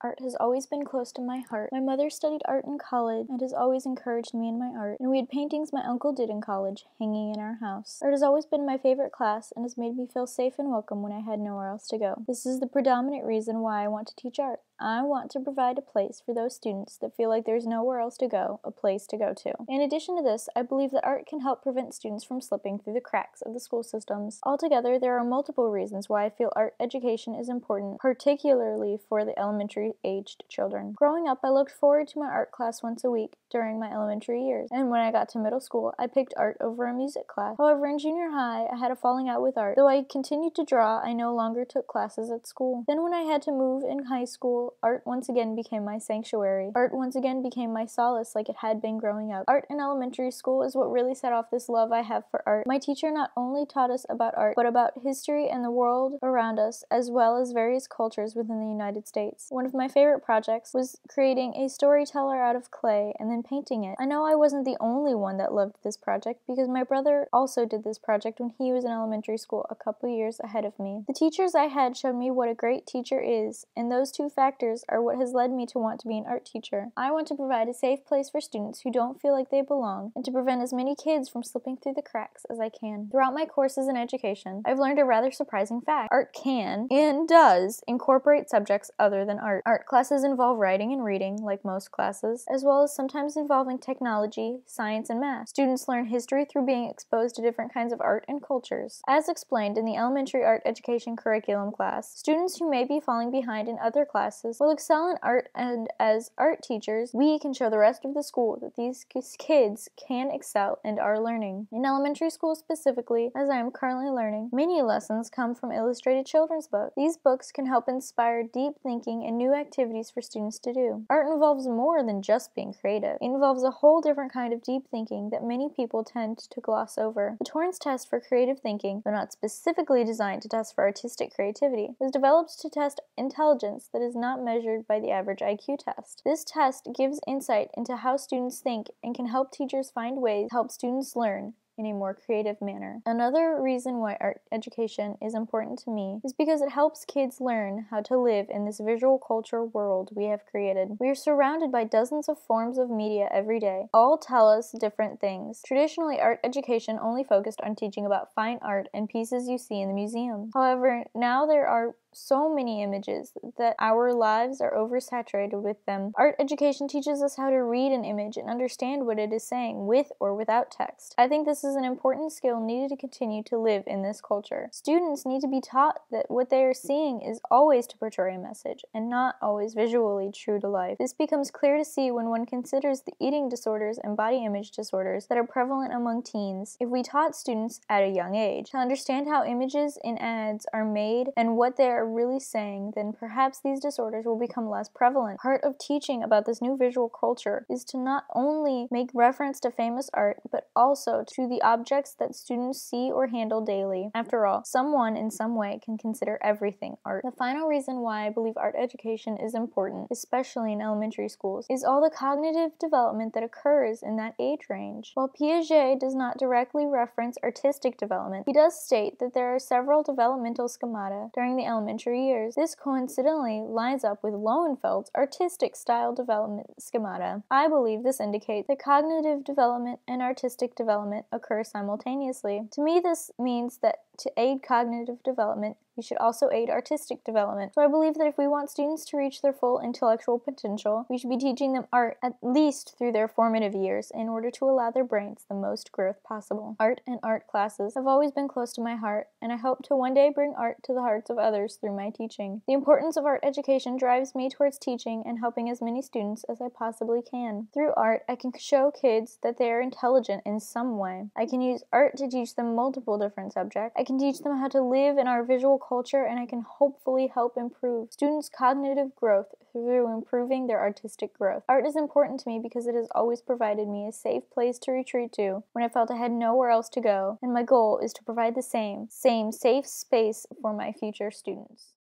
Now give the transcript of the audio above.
Art has always been close to my heart. My mother studied art in college and has always encouraged me in my art, and we had paintings my uncle did in college hanging in our house. Art has always been my favorite class and has made me feel safe and welcome when I had nowhere else to go. This is the predominant reason why I want to teach art. I want to provide a place for those students that feel like there's nowhere else to go, a place to go to. In addition to this, I believe that art can help prevent students from slipping through the cracks of the school systems. Altogether, there are multiple reasons why I feel art education is important, particularly for the elementary-aged children. Growing up, I looked forward to my art class once a week during my elementary years, and when I got to middle school, I picked art over a music class. However, in junior high, I had a falling out with art. Though I continued to draw, I no longer took classes at school. Then when I had to move in high school, art once again became my sanctuary. Art once again became my solace like it had been growing up. Art in elementary school is what really set off this love I have for art. My teacher not only taught us about art, but about history and the world around us, as well as various cultures within the United States. One of my favorite projects was creating a storyteller out of clay and then painting it. I know I wasn't the only one that loved this project because my brother also did this project when he was in elementary school a couple years ahead of me. The teachers I had showed me what a great teacher is, and those two factors are what has led me to want to be an art teacher. I want to provide a safe place for students who don't feel like they belong and to prevent as many kids from slipping through the cracks as I can. Throughout my courses in education, I've learned a rather surprising fact. Art can, and does, incorporate subjects other than art. Art classes involve writing and reading, like most classes, as well as sometimes involving technology, science, and math. Students learn history through being exposed to different kinds of art and cultures. As explained in the elementary art education curriculum class, students who may be falling behind in other classes will excel in art, and as art teachers, we can show the rest of the school that these kids can excel and are learning. In elementary school specifically, as I am currently learning, many lessons come from illustrated children's books. These books can help inspire deep thinking and new activities for students to do. Art involves more than just being creative. It involves a whole different kind of deep thinking that many people tend to gloss over. The Torrance test for creative thinking, though not specifically designed to test for artistic creativity, was developed to test intelligence that is not measured by the average IQ test. This test gives insight into how students think and can help teachers find ways to help students learn in a more creative manner. Another reason why art education is important to me is because it helps kids learn how to live in this visual culture world we have created. We are surrounded by dozens of forms of media every day. All tell us different things. Traditionally, art education only focused on teaching about fine art and pieces you see in the museum. However, now there are so many images that our lives are oversaturated with them. Art education teaches us how to read an image and understand what it is saying with or without text. I think this is an important skill needed to continue to live in this culture. Students need to be taught that what they are seeing is always to portray a message and not always visually true to life. This becomes clear to see when one considers the eating disorders and body image disorders that are prevalent among teens. If we taught students at a young age to understand how images in ads are made and what they are really saying, then perhaps these disorders will become less prevalent. Part of teaching about this new visual culture is to not only make reference to famous art, but also to the objects that students see or handle daily. After all, someone in some way can consider everything art. The final reason why I believe art education is important, especially in elementary schools, is all the cognitive development that occurs in that age range. While Piaget does not directly reference artistic development, he does state that there are several developmental schemata during the elementary years. This coincidentally lines up with Lowenfeld's artistic style development schemata. I believe this indicates that cognitive development and artistic development occur simultaneously. To me, this means that to aid cognitive development, we should also aid artistic development. So I believe that if we want students to reach their full intellectual potential, we should be teaching them art at least through their formative years in order to allow their brains the most growth possible. Art and art classes have always been close to my heart, and I hope to one day bring art to the hearts of others through my teaching. The importance of art education drives me towards teaching and helping as many students as I possibly can. Through art, I can show kids that they are intelligent in some way. I can use art to teach them multiple different subjects. I can teach them how to live in our visual culture, and I can hopefully help improve students' cognitive growth through improving their artistic growth. Art is important to me because it has always provided me a safe place to retreat to when I felt I had nowhere else to go, and my goal is to provide the same safe space for my future students.